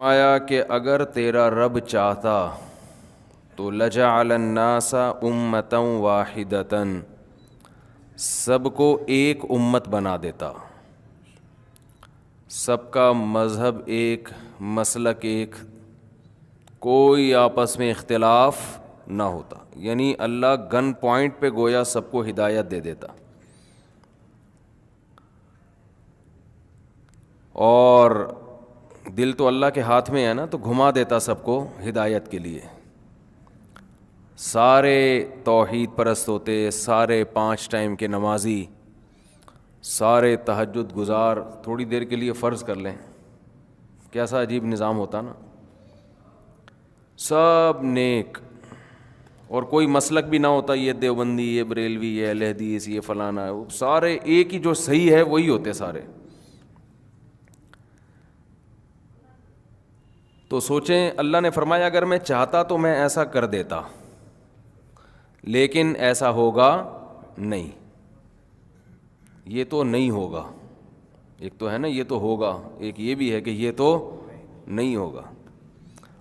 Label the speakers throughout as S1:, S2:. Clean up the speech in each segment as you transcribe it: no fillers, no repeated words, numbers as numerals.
S1: آیا کہ اگر تیرا رب چاہتا تو لجعل الناس امۃ واحدۃ، سب کو ایک امت بنا دیتا، سب کا مذہب ایک، مسلک ایک، کوئی آپس میں اختلاف نہ ہوتا. یعنی اللہ گن پوائنٹ پہ گویا سب کو ہدایت دے دیتا. اور دل تو اللہ کے ہاتھ میں ہے نا، تو گھما دیتا سب کو ہدایت کے لیے. سارے توحید پرست ہوتے، سارے 5 ٹائم کے نمازی، سارے تہجد گزار. تھوڑی دیر کے لیے فرض کر لیں، کیسا عجیب نظام ہوتا نا. سب نیک، اور کوئی مسلک بھی نہ ہوتا، یہ دیوبندی، یہ بریلوی، یہ اہل حدیث، یہ فلانا، سارے ایک ہی جو صحیح ہے وہی ہوتے سارے. تو سوچیں، اللہ نے فرمایا اگر میں چاہتا تو میں ایسا کر دیتا، لیکن ایسا ہوگا نہیں. یہ تو نہیں ہوگا. ایک تو ہے نا یہ تو ہوگا، ایک یہ بھی ہے کہ یہ تو نہیں ہوگا.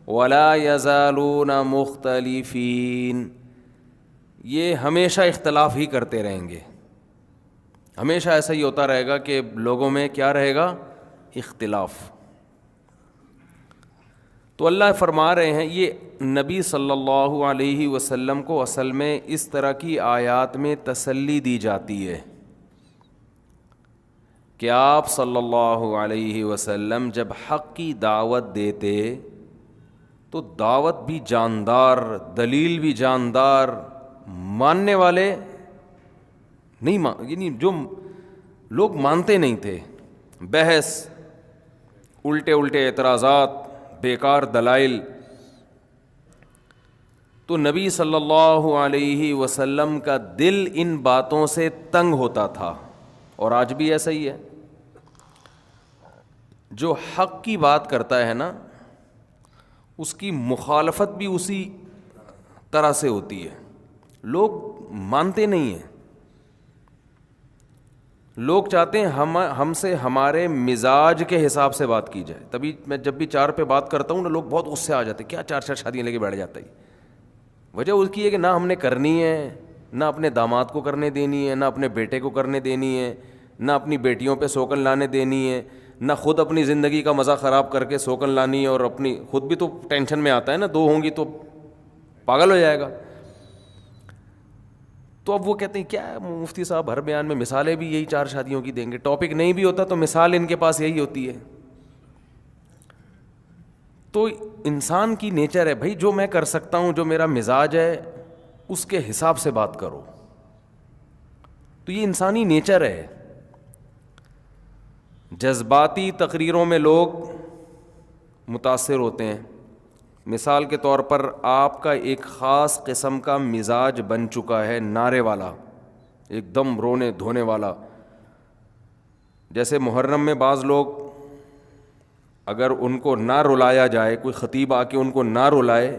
S1: وَلَا يَزَالُونَ مُخْتَلِفِينَ، یہ ہمیشہ اختلاف ہی کرتے رہیں گے. ہمیشہ ایسا ہی ہوتا رہے گا کہ لوگوں میں کیا رہے گا؟ اختلاف. تو اللہ فرما رہے ہیں، یہ نبی صلی اللہ علیہ وسلم کو اصل میں اس طرح کی آیات میں تسلی دی جاتی ہے کہ آپ صلی اللہ علیہ وسلم جب حق کی دعوت دیتے تو دعوت بھی جاندار، دلیل بھی جاندار، ماننے والے نہیں یعنی جو لوگ مانتے نہیں تھے، بحث، الٹے الٹے اعتراضات، بیکار دلائل. تو نبی صلی اللہ علیہ وسلم کا دل ان باتوں سے تنگ ہوتا تھا، اور آج بھی ایسا ہی ہے. جو حق کی بات کرتا ہے نا، اس کی مخالفت بھی اسی طرح سے ہوتی ہے. لوگ مانتے نہیں ہیں، لوگ چاہتے ہیں ہم سے ہمارے مزاج کے حساب سے بات کی جائے. تبھی میں جب بھی 4 پہ بات کرتا ہوں نا، لوگ بہت غصے آ جاتے ہیں، کیا 4 شادیاں لے کے بیٹھ جاتا ہے. وجہ اس کی ہے کہ نہ ہم نے کرنی ہے، نہ اپنے داماد کو کرنے دینی ہے، نہ اپنے بیٹے کو کرنے دینی ہے، نہ اپنی بیٹیوں پہ سوکن لانے دینی ہے، نہ خود اپنی زندگی کا مزہ خراب کر کے سوکن لانی ہے. اور اپنی خود بھی تو ٹینشن میں آتا ہے نا، 2 ہوں گی تو پاگل ہو جائے گا. تو اب وہ کہتے ہیں کیا مفتی صاحب ہر بیان میں مثالیں بھی یہی 4 شادیوں کی دیں گے. ٹاپک نہیں بھی ہوتا تو مثال ان کے پاس یہی ہوتی ہے. تو انسان کی نیچر ہے بھائی، جو میں کر سکتا ہوں، جو میرا مزاج ہے، اس کے حساب سے بات کرو. تو یہ انسانی نیچر ہے. جذباتی تقریروں میں لوگ متاثر ہوتے ہیں. مثال کے طور پر آپ کا ایک خاص قسم کا مزاج بن چکا ہے، نعرے والا، ایک دم رونے دھونے والا. جیسے محرم میں بعض لوگ اگر ان کو نہ رلایا جائے، کوئی خطیب آ کے ان کو نہ رلائے،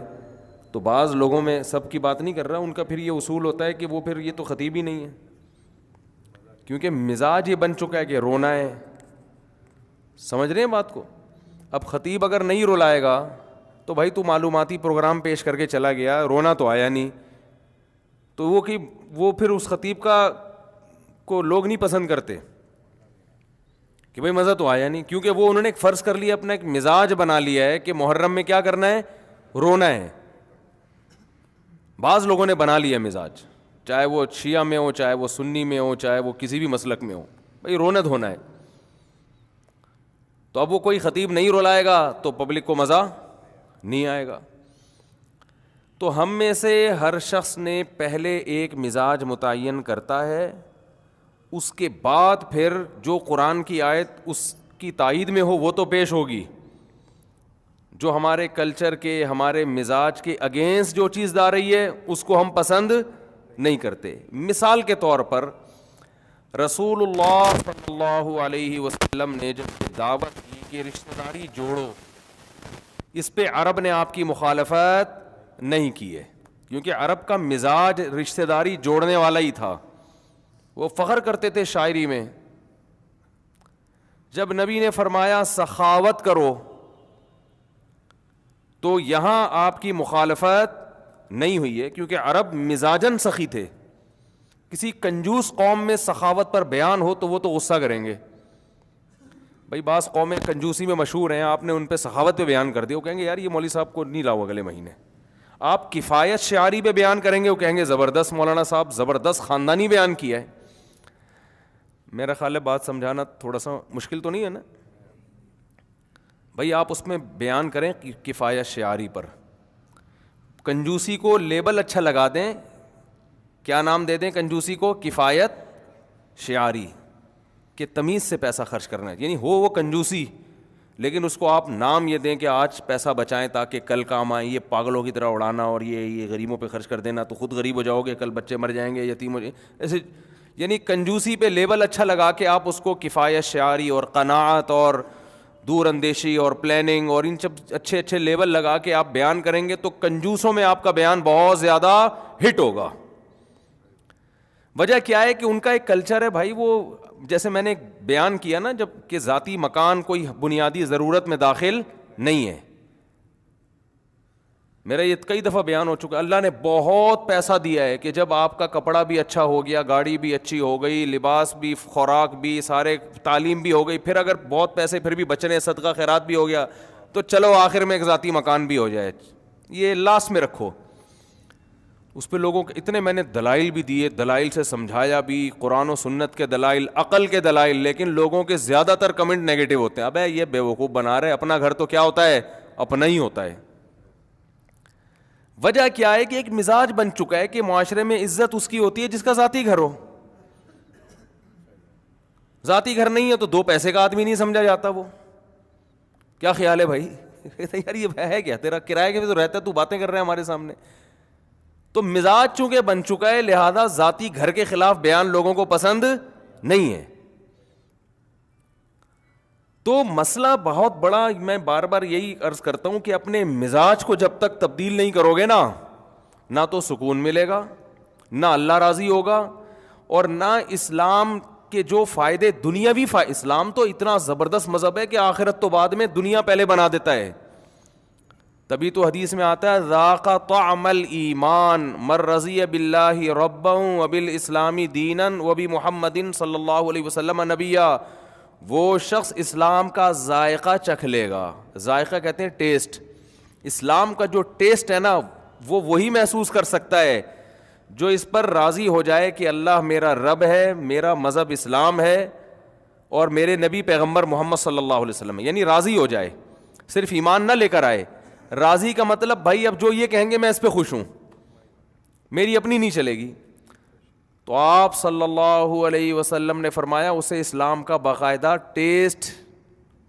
S1: تو بعض لوگوں میں، سب کی بات نہیں کر رہا، ان کا پھر یہ اصول ہوتا ہے کہ وہ پھر یہ تو خطیب ہی نہیں ہے، کیونکہ مزاج یہ بن چکا ہے کہ رونا ہے. سمجھ رہے ہیں بات کو؟ اب خطیب اگر نہیں رلائے گا تو بھائی تو معلوماتی پروگرام پیش کر کے چلا گیا، رونا تو آیا نہیں. تو وہ پھر اس خطیب کو لوگ نہیں پسند کرتے کہ بھائی مزہ تو آیا نہیں، کیونکہ وہ انہوں نے ایک فرض کر لیا، اپنا ایک مزاج بنا لیا ہے کہ محرم میں کیا کرنا ہے؟ رونا ہے. بعض لوگوں نے بنا لیا مزاج، چاہے وہ شیعہ میں ہو، چاہے وہ سنی میں ہو، چاہے وہ کسی بھی مسلک میں ہو، بھائی رونا دھونا ہے. تو اب وہ کوئی خطیب نہیں رلائے گا تو پبلک کو مزہ نہیں آئے گا. تو ہم میں سے ہر شخص نے پہلے ایک مزاج متعین کرتا ہے، اس کے بعد پھر جو قرآن کی آیت اس کی تائید میں ہو وہ تو پیش ہوگی. جو ہمارے کلچر کے، ہمارے مزاج کے اگینسٹ جو چیز آ رہی ہے اس کو ہم پسند نہیں کرتے. مثال کے طور پر رسول اللہ صلی اللہ علیہ وسلم نے جب دعوت کی کہ رشتہ داری جوڑو، اس پہ عرب نے آپ کی مخالفت نہیں کی ہے، کیونکہ عرب کا مزاج رشتہ داری جوڑنے والا ہی تھا. وہ فخر کرتے تھے شاعری میں. جب نبی نے فرمایا سخاوت کرو تو یہاں آپ کی مخالفت نہیں ہوئی ہے، کیونکہ عرب مزاجن سخی تھے. کسی کنجوس قوم میں سخاوت پر بیان ہو تو وہ تو غصہ کریں گے. بھائی بعض قومیں کنجوسی میں مشہور ہیں، آپ نے ان پہ سخاوت پہ بیان کر دیا، وہ کہیں گے یار یہ مولوی صاحب کو نہیں لاؤ اگلے مہینے. آپ کفایت شعاری پہ بیان کریں گے، وہ کہیں گے زبردست مولانا صاحب، زبردست خاندانی بیان کیا ہے. میرا خیال ہے بات سمجھانا تھوڑا سا مشکل تو نہیں ہے نا. بھائی آپ اس میں بیان کریں کفایت شعاری پر. کنجوسی کو لیبل اچھا لگا دیں، کیا نام دے دیں کنجوسی کو؟ کفایت شعاری، کہ تمیز سے پیسہ خرچ کرنا ہے. یعنی ہو وہ کنجوسی، لیکن اس کو آپ نام یہ دیں کہ آج پیسہ بچائیں تاکہ کل کام آئیں. یہ پاگلوں کی طرح اڑانا اور یہ غریبوں پہ خرچ کر دینا تو خود غریب ہو جاؤ گے، کل بچے مر جائیں گے، یتیم ہو جائیں ایسے. یعنی کنجوسی پہ لیبل اچھا لگا کے آپ اس کو کفایت شعاری اور قناعت اور دور اندیشی اور پلاننگ اور ان سب اچھے اچھے لیبل لگا کے آپ بیان کریں گے تو کنجوسوں میں آپ کا بیان بہت زیادہ ہٹ ہوگا. وجہ کیا ہے کہ ان کا ایک کلچر ہے بھائی، وہ جیسے میں نے بیان کیا نا جب کہ ذاتی مکان کوئی بنیادی ضرورت میں داخل نہیں ہے. میرا یہ کئی دفعہ بیان ہو چکا، اللہ نے بہت پیسہ دیا ہے کہ جب آپ کا کپڑا بھی اچھا ہو گیا، گاڑی بھی اچھی ہو گئی، لباس بھی، خوراک بھی، سارے تعلیم بھی ہو گئی، پھر اگر بہت پیسے پھر بھی بچنے، صدقہ خیرات بھی ہو گیا، تو چلو آخر میں ایک ذاتی مکان بھی ہو جائے، یہ لاس میں رکھو. اس پہ لوگوں کے اتنے میں نے دلائل بھی دیے، دلائل سے سمجھایا بھی، قرآن و سنت کے دلائل، عقل کے دلائل، لیکن لوگوں کے زیادہ تر کمنٹ نیگیٹو ہوتے ہیں. ابے یہ بیوقوف بنا رہے، اپنا گھر تو کیا ہوتا ہے؟ اپنا ہی ہوتا ہے. وجہ کیا ہے کہ ایک مزاج بن چکا ہے کہ معاشرے میں عزت اس کی ہوتی ہے جس کا ذاتی گھر ہو. ذاتی گھر نہیں ہے تو دو پیسے کا آدمی نہیں سمجھا جاتا. وہ کیا خیال ہے بھائی؟ یار یہ ہے کیا تیرا کرایہ کے بھی تو رہتا ہے، تو باتیں کر رہے ہیں ہمارے سامنے. تو مزاج چونکہ بن چکا ہے، لہذا ذاتی گھر کے خلاف بیان لوگوں کو پسند نہیں ہے. تو مسئلہ بہت بڑا، میں بار بار یہی عرض کرتا ہوں کہ اپنے مزاج کو جب تک تبدیل نہیں کرو گے نا، نہ تو سکون ملے گا، نہ اللہ راضی ہوگا، اور نہ اسلام کے جو فائدے دنیاوی اسلام تو اتنا زبردست مذہب ہے کہ آخرت تو بعد میں، دنیا پہلے بنا دیتا ہے. تبھی تو حدیث میں آتا ہے ذاق طعم الایمان من رضی باللہ ربا وبالاسلام دینا وبمحمد صلی اللہ علیہ وسلم نبیا. وہ شخص اسلام کا ذائقہ چکھ لے گا. ذائقہ کہتے ہیں ٹیسٹ. اسلام کا جو ٹیسٹ ہے نا وہ وہی محسوس کر سکتا ہے جو اس پر راضی ہو جائے کہ اللہ میرا رب ہے، میرا مذہب اسلام ہے اور میرے نبی پیغمبر محمد صلی اللہ علیہ وسلم. یعنی راضی ہو جائے، صرف ایمان نہ لے کر آئے. راضی کا مطلب بھائی اب جو یہ کہیں گے میں اس پہ خوش ہوں، میری اپنی نہیں چلے گی. تو آپ صلی اللہ علیہ وسلم نے فرمایا اسے اسلام کا باقاعدہ ٹیسٹ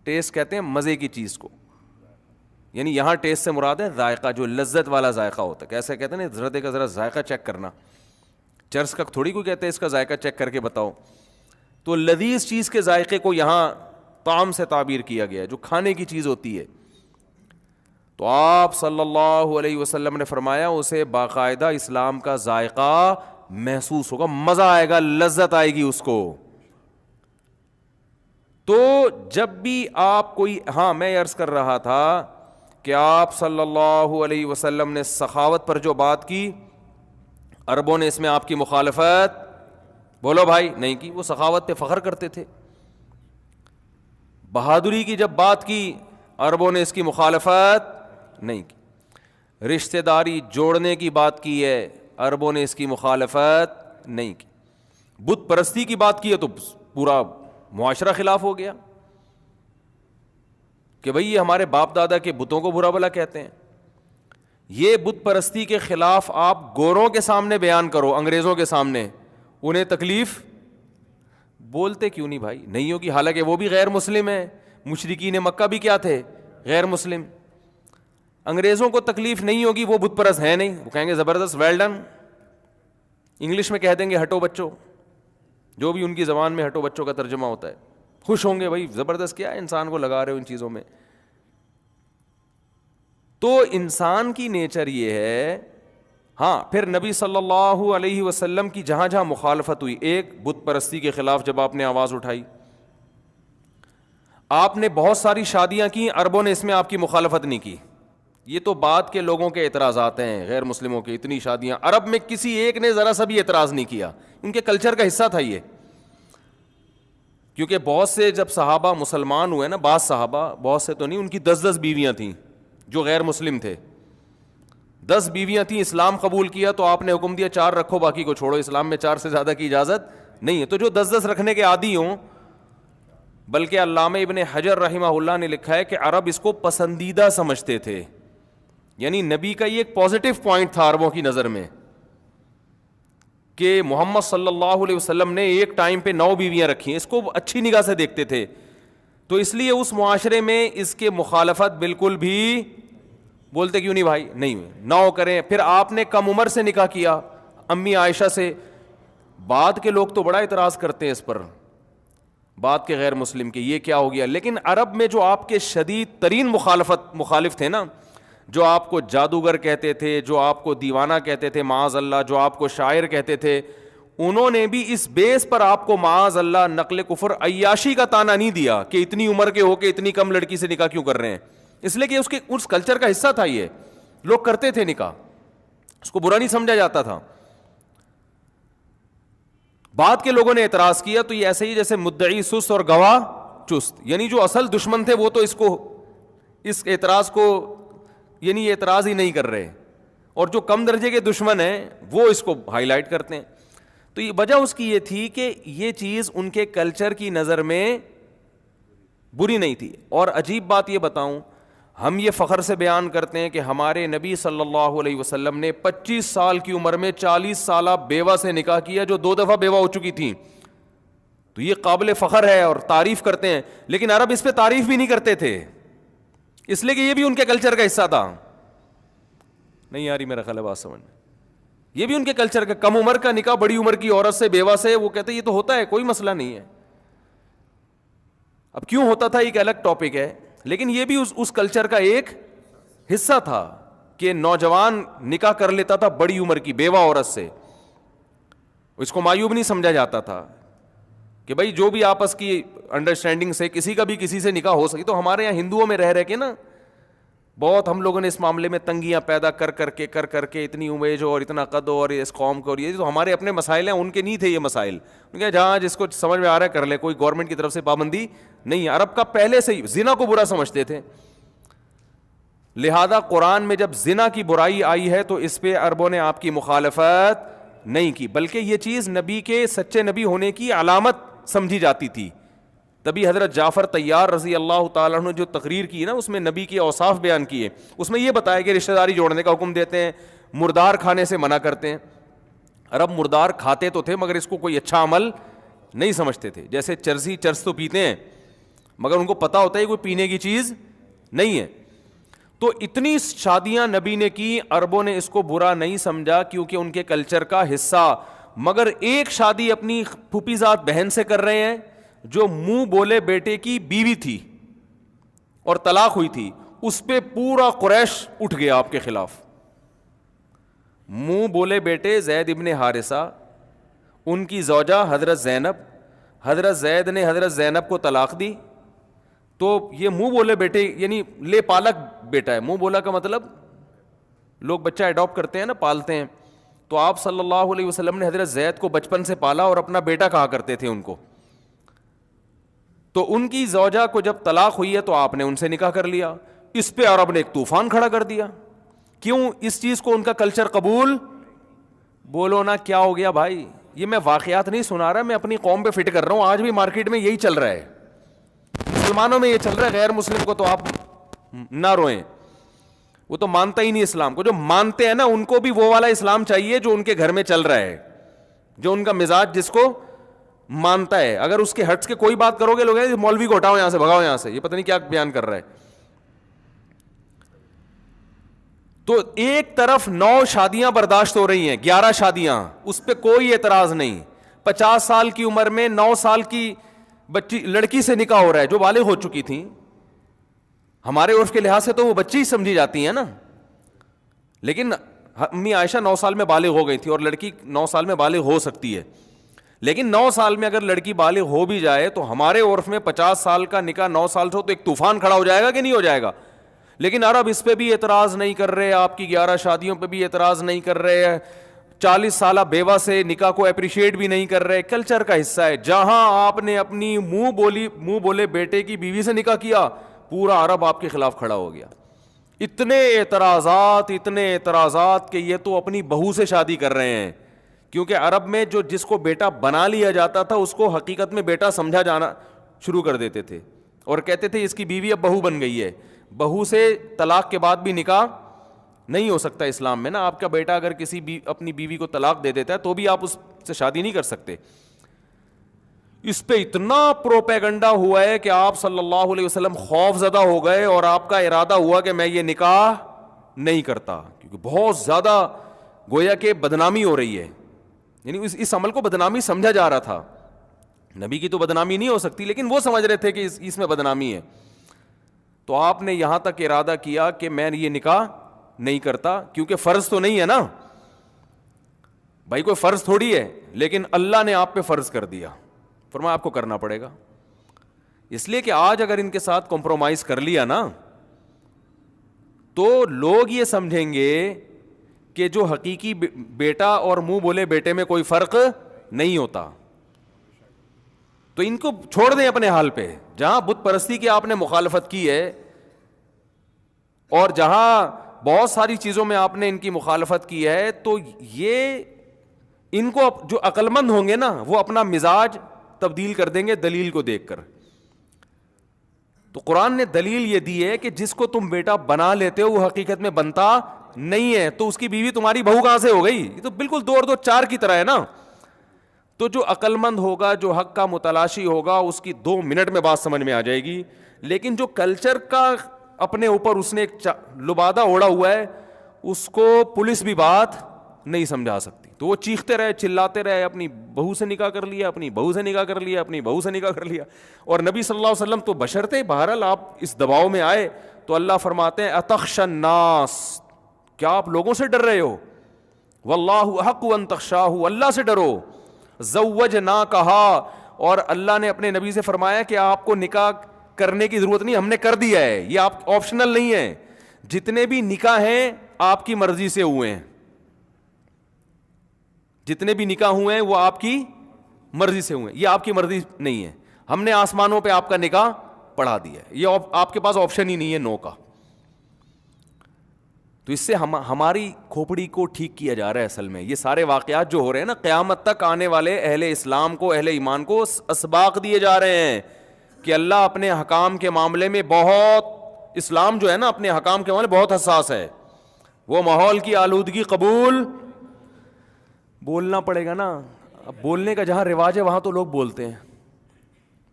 S1: کہتے ہیں مزے کی چیز کو. یعنی یہاں ٹیسٹ سے مراد ہے ذائقہ، جو لذت والا ذائقہ ہوتا ہے. کیسے کہتے ہیں نا حضرت کا ذرا ذائقہ چیک کرنا. چرس کا تھوڑی کوئی کہتے ہیں اس کا ذائقہ چیک کر کے بتاؤ. تو لذیذ چیز کے ذائقے کو یہاں طعام سے تعبیر کیا گیا ہے، جو کھانے کی چیز ہوتی ہے. تو آپ صلی اللہ علیہ وسلم نے فرمایا اسے باقاعدہ اسلام کا ذائقہ محسوس ہوگا، مزہ آئے گا، لذت آئے گی اس کو. تو جب بھی آپ کوئی، ہاں میں عرض کر رہا تھا کہ آپ صلی اللہ علیہ وسلم نے سخاوت پر جو بات کی، عربوں نے اس میں آپ کی مخالفت، بولو بھائی، نہیں کی. وہ سخاوت پہ فخر کرتے تھے. بہادری کی جب بات کی عربوں نے اس کی مخالفت نہیں کی. رشتہ داری جوڑنے کی بات کی ہے، عربوں نے اس کی مخالفت نہیں کی. بت پرستی کی بات کی ہے تو پورا معاشرہ خلاف ہو گیا کہ بھئی یہ ہمارے باپ دادا کے بتوں کو برا بھلا کہتے ہیں. یہ بت پرستی کے خلاف آپ گوروں کے سامنے بیان کرو، انگریزوں کے سامنے، انہیں تکلیف بولتے کیوں نہیں بھائی؟ نہیں ہوگی، حالانکہ وہ بھی غیر مسلم ہیں. مشرکین مکہ بھی کیا تھے؟ غیر مسلم. انگریزوں کو تکلیف نہیں ہوگی، وہ بت پرست ہیں نہیں، وہ کہیں گے زبردست، ویل ڈن. انگلش میں کہہ دیں گے ہٹو بچوں، جو بھی ان کی زبان میں ہٹو بچوں کا ترجمہ ہوتا ہے. خوش ہوں گے بھائی، زبردست، کیا انسان کو لگا رہے ہو ان چیزوں میں. تو انسان کی نیچر یہ ہے. ہاں پھر نبی صلی اللہ علیہ وسلم کی جہاں جہاں مخالفت ہوئی، ایک بت پرستی کے خلاف جب آپ نے آواز اٹھائی، آپ نے بہت ساری شادیاں کی، عربوں نے اس میں آپ کی مخالفت نہیں کی. یہ تو بعد کے لوگوں کے اعتراضات ہیں غیر مسلموں کے. اتنی شادیاں عرب میں کسی ایک نے ذرا سا بھی اعتراض نہیں کیا, ان کے کلچر کا حصہ تھا یہ. کیونکہ بہت سے جب صحابہ مسلمان ہوئے نا, بعض صحابہ, بہت سے تو نہیں, ان کی 10 بیویاں تھیں جو غیر مسلم تھے. 10 بیویاں تھیں, اسلام قبول کیا تو آپ نے حکم دیا 4 رکھو باقی کو چھوڑو. اسلام میں 4 سے زیادہ کی اجازت نہیں ہے. تو جو 10 رکھنے کے عادی ہوں, بلکہ علامہ ابن حجر رحمہ اللہ نے لکھا ہے کہ عرب اس کو پسندیدہ سمجھتے تھے. یعنی نبی کا یہ ایک پازیٹو پوائنٹ تھا عربوں کی نظر میں کہ محمد صلی اللہ علیہ وسلم نے ایک ٹائم پہ 9 بیویاں رکھی ہیں, اس کو اچھی نگاہ سے دیکھتے تھے. تو اس لیے اس معاشرے میں اس کے مخالفت بالکل بھی, بولتے کیوں نہیں بھائی, نہیں 9 کریں. پھر آپ نے کم عمر سے نکاح کیا امی عائشہ سے. بعد کے لوگ تو بڑا اعتراض کرتے ہیں اس پر, بعد کے غیر مسلم کے, یہ کیا ہو گیا. لیکن عرب میں جو آپ کے شدید ترین مخالف تھے نا, جو آپ کو جادوگر کہتے تھے, جو آپ کو دیوانہ کہتے تھے معاذ اللہ, جو آپ کو شاعر کہتے تھے, انہوں نے بھی اس بیس پر آپ کو معاذ اللہ نقل کفر عیاشی کا تانا نہیں دیا کہ اتنی عمر کے ہو کے اتنی کم لڑکی سے نکاح کیوں کر رہے ہیں. اس لیے کہ اس کلچر کا حصہ تھا, یہ لوگ کرتے تھے نکاح, اس کو برا نہیں سمجھا جاتا تھا. بعد کے لوگوں نے اعتراض کیا تو یہ ایسے ہی جیسے مدعی سست اور گواہ چست, یعنی جو اصل دشمن تھے وہ تو اس اعتراض کو یعنی یہ اعتراض ہی نہیں کر رہے, اور جو کم درجے کے دشمن ہیں وہ اس کو ہائی لائٹ کرتے ہیں. تو یہ وجہ اس کی یہ تھی کہ یہ چیز ان کے کلچر کی نظر میں بری نہیں تھی. اور عجیب بات یہ بتاؤں, ہم یہ فخر سے بیان کرتے ہیں کہ ہمارے نبی صلی اللہ علیہ وسلم نے 25 سال کی عمر میں 40 سالہ بیوہ سے نکاح کیا جو 2 دفعہ بیوہ ہو چکی تھیں. تو یہ قابل فخر ہے اور تعریف کرتے ہیں. لیکن عرب اس پہ تعریف بھی نہیں کرتے تھے, اس لیے کہ یہ بھی ان کے کلچر کا حصہ تھا. نہیں یاری میرا خیال ہے بات سمجھ میں, یہ بھی ان کے کلچر کا. کم عمر کا نکاح بڑی عمر کی عورت سے بیوہ سے, وہ کہتے ہیں یہ تو ہوتا ہے, کوئی مسئلہ نہیں ہے. اب کیوں ہوتا تھا ایک الگ ٹاپک ہے, لیکن یہ بھی اس کلچر کا ایک حصہ تھا کہ نوجوان نکاح کر لیتا تھا بڑی عمر کی بیوہ عورت سے. اس کو معیوب نہیں سمجھا جاتا تھا کہ بھائی جو بھی آپس کی انڈرسٹینڈنگ سے کسی کا بھی کسی سے نکاح ہو سکی. تو ہمارے یہاں ہندوؤں میں رہ کے نا بہت ہم لوگوں نے اس معاملے میں تنگیاں پیدا کر کے اتنی امیج اور اتنا قد اور اس قوم کو, اور یہ تو ہمارے اپنے مسائل ہیں, ان کے نہیں تھے یہ مسائل. ان کے جہاں جس کو سمجھ میں آ رہا ہے کر لے, کوئی گورنمنٹ کی طرف سے پابندی نہیں ہے. عرب کا پہلے سے ہی زنا کو برا سمجھتے تھے, لہذا قرآن میں جب زنا کی برائی آئی ہے تو اس پہ عربوں نے آپ کی مخالفت نہیں کی, بلکہ یہ چیز نبی کے سچے نبی ہونے کی علامت سمجھی جاتی تھی. تبھی حضرت جعفر طیار رضی اللہ تعالیٰ عنہ جو تقریر کی نا, اس میں نبی کے اوصاف بیان کیے. اس میں یہ بتایا کہ رشتہ داری جوڑنے کا حکم دیتے ہیں, مردار کھانے سے منع کرتے ہیں. عرب مردار کھاتے تو تھے مگر اس کو کوئی اچھا عمل نہیں سمجھتے تھے. جیسے چرس تو پیتے ہیں مگر ان کو پتا ہوتا ہے کوئی پینے کی چیز نہیں ہے. تو اتنی شادیاں نبی نے کی, عربوں نے اس کو برا نہیں سمجھا کیونکہ ان کے کلچر کا حصہ. مگر ایک شادی اپنی پھوپھی زاد بہن سے کر رہے ہیں جو منہ بولے بیٹے کی بیوی تھی اور طلاق ہوئی تھی, اس پہ پورا قریش اٹھ گیا آپ کے خلاف. منہ بولے بیٹے زید ابن حارثہ, ان کی زوجہ حضرت زینب, حضرت زید نے حضرت زینب کو طلاق دی. تو یہ منہ بولے بیٹے یعنی لے پالک بیٹا ہے. منہ بولا کا مطلب لوگ بچہ اڈاپٹ کرتے ہیں نا, پالتے ہیں. تو آپ صلی اللہ علیہ وسلم نے حضرت زید کو بچپن سے پالا اور اپنا بیٹا کہا کرتے تھے ان کو. تو ان کی زوجہ کو جب طلاق ہوئی ہے تو آپ نے ان سے نکاح کر لیا. اس پہ عرب نے ایک طوفان کھڑا کر دیا. کیوں؟ اس چیز کو ان کا کلچر قبول, بولو نا کیا ہو گیا بھائی. یہ میں واقعات نہیں سنا رہا, میں اپنی قوم پہ فٹ کر رہا ہوں. آج بھی مارکیٹ میں یہی چل رہا ہے, مسلمانوں میں یہ چل رہا ہے. غیر مسلم کو تو آپ نہ روئیں, وہ تو مانتا ہی نہیں اسلام کو. جو مانتے ہیں نا ان کو بھی وہ والا اسلام چاہیے جو ان کے گھر میں چل رہا ہے, جو ان کا مزاج جس کو مانتا ہے. اگر اس کے ہٹس کے کوئی بات کرو گے لوگ مولوی کو ہٹاؤ یہاں سے, بھگاؤ یہاں سے, یہ پتہ نہیں کیا بیان کر رہا ہے. تو ایک طرف 9 شادیاں برداشت ہو رہی ہیں, 11 شادیاں, اس پہ کوئی اعتراض نہیں. 50 سال کی عمر میں 9 سال کی بچی لڑکی سے نکاح ہو رہا ہے جو بالغ ہو چکی تھیں. ہمارے عرف کے لحاظ سے تو وہ بچی ہی سمجھی جاتی ہیں نا, لیکن امی عائشہ 9 سال میں بالغ ہو گئی تھی, اور لڑکی 9 سال میں بالغ ہو سکتی ہے. لیکن 9 سال میں اگر لڑکی بالغ ہو بھی جائے تو ہمارے عرف میں 50 سال کا نکاح 9 سال سے ہو تو ایک طوفان کھڑا ہو جائے گا کہ نہیں ہو جائے گا. لیکن عرب اس پہ بھی اعتراض نہیں کر رہے, آپ کی 11 شادیوں پہ بھی اعتراض نہیں کر رہے, 40 سالہ بیوہ سے نکاح کو اپریشیٹ بھی نہیں کر رہے. کلچر کا حصہ ہے. جہاں آپ نے اپنی منہ بولے بیٹے کی بیوی سے نکاح کیا, پورا عرب آپ کے خلاف کھڑا ہو گیا. اتنے اعتراضات کہ یہ تو اپنی بہو سے شادی کر رہے ہیں. کیونکہ عرب میں جس کو بیٹا بنا لیا جاتا تھا اس کو حقیقت میں بیٹا سمجھا جانا شروع کر دیتے تھے, اور کہتے تھے اس کی بیوی اب بہو بن گئی ہے. بہو سے طلاق کے بعد بھی نکاح نہیں ہو سکتا اسلام میں نا. آپ کا بیٹا اگر اپنی بیوی کو طلاق دے دیتا ہے تو بھی آپ اس سے شادی نہیں کر سکتے. اس پہ اتنا پروپیگنڈا ہوا ہے کہ آپ صلی اللہ علیہ وسلم خوف زدہ ہو گئے, اور آپ کا ارادہ ہوا کہ میں یہ نکاح نہیں کرتا, کیونکہ بہت زیادہ گویا کہ بدنامی ہو رہی ہے. یعنی اس عمل کو بدنامی سمجھا جا رہا تھا. نبی کی تو بدنامی نہیں ہو سکتی, لیکن وہ سمجھ رہے تھے کہ اس میں بدنامی ہے. تو آپ نے یہاں تک ارادہ کیا کہ میں یہ نکاح نہیں کرتا, کیونکہ فرض تو نہیں ہے نا بھائی, کوئی فرض تھوڑی ہے, لیکن اللہ نے آپ پہ فرض کر دیا, فرمایا آپ کو کرنا پڑے گا. اس لیے کہ آج اگر ان کے ساتھ کمپرومائز کر لیا نا تو لوگ یہ سمجھیں گے کہ جو حقیقی بیٹا اور منہ بولے بیٹے میں کوئی فرق نہیں ہوتا. تو ان کو چھوڑ دیں اپنے حال پہ. جہاں بت پرستی کی آپ نے مخالفت کی ہے, اور جہاں بہت ساری چیزوں میں آپ نے ان کی مخالفت کی ہے, تو یہ ان کو جو عقل مند ہوں گے نا وہ اپنا مزاج تبدیل کر دیں گے دلیل کو دیکھ کر. تو قرآن نے دلیل یہ دی ہے کہ جس کو تم بیٹا بنا لیتے ہو وہ حقیقت میں بنتا نہیں ہے, تو اس کی بیوی تمہاری بہو کہاں سے ہو گئی؟ یہ تو بالکل 2 اور 2 4 کی طرح ہے نا. تو جو عقل مند ہوگا, جو حق کا متلاشی ہوگا, اس کی 2 منٹ میں بات سمجھ میں آ جائے گی. لیکن جو کلچر کا اپنے اوپر اس نے ایک لبادہ اوڑا ہوا ہے, اس کو پولیس بھی بات نہیں سمجھا سکتی. تو وہ چیختے رہے, چلاتے رہے, اپنی بہو سے نکاح کر لیا, اپنی بہو سے نکاح کر لیا, اپنی بہو سے نکاح کر لیا. اور نبی صلی اللہ علیہ وسلم تو بشر تھے. بہرحال آپ اس دباؤ میں آئے تو اللہ فرماتے ہیں اتخشى الناس, کیا آپ لوگوں سے ڈر رہے ہو؟ واللہ احق ان تخشاہ, اللہ سے ڈرو. زوجنا کہا, اور اللہ نے اپنے نبی سے فرمایا کہ آپ کو نکاح کرنے کی ضرورت نہیں, ہم نے کر دیا ہے, یہ آپ آپشنل نہیں ہے. جتنے بھی نکاح ہیں آپ کی مرضی سے ہوئے ہیں, جتنے بھی نکاح ہوئے ہیں وہ آپ کی مرضی سے ہوئے ہیں, یہ آپ کی مرضی نہیں ہے. ہم نے آسمانوں پہ آپ کا نکاح پڑھا دیا ہے, یہ آپ کے پاس آپشن ہی نہیں ہے نو کا. تو اس سے ہماری کھوپڑی کو ٹھیک کیا جا رہا ہے. اصل میں یہ سارے واقعات جو ہو رہے ہیں نا, قیامت تک آنے والے اہل اسلام کو, اہل ایمان کو اسباق دیے جا رہے ہیں کہ اللہ اپنے حکام کے معاملے میں بہت, اسلام جو ہے نا اپنے حکام کے معاملے بہت حساس ہے. وہ ماحول کی آلودگی قبول بولنا پڑے گا نا. اب بولنے کا جہاں رواج ہے وہاں تو لوگ بولتے ہیں.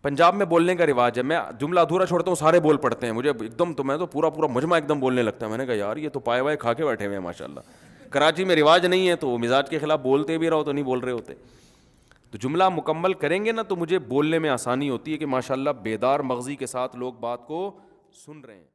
S1: پنجاب میں بولنے کا رواج ہے, میں جملہ ادھورا چھوڑتا ہوں, سارے بول پڑتے ہیں, مجھے ایک دم, تو میں تو پورا مجمع ایک دم بولنے لگتا ہے. میں نے کہا یار یہ تو پائے وائے کھا کے بیٹھے ہوئے ہیں ماشاء اللہ. کراچی میں رواج نہیں ہے تو وہ مزاج کے خلاف بولتے بھی رہو تو نہیں بول رہے ہوتے. تو جملہ مکمل کریں گے نا تو مجھے بولنے میں آسانی ہوتی ہے کہ ماشاء اللہ بیدار مغزی کے ساتھ لوگ بات کو سن رہے ہیں.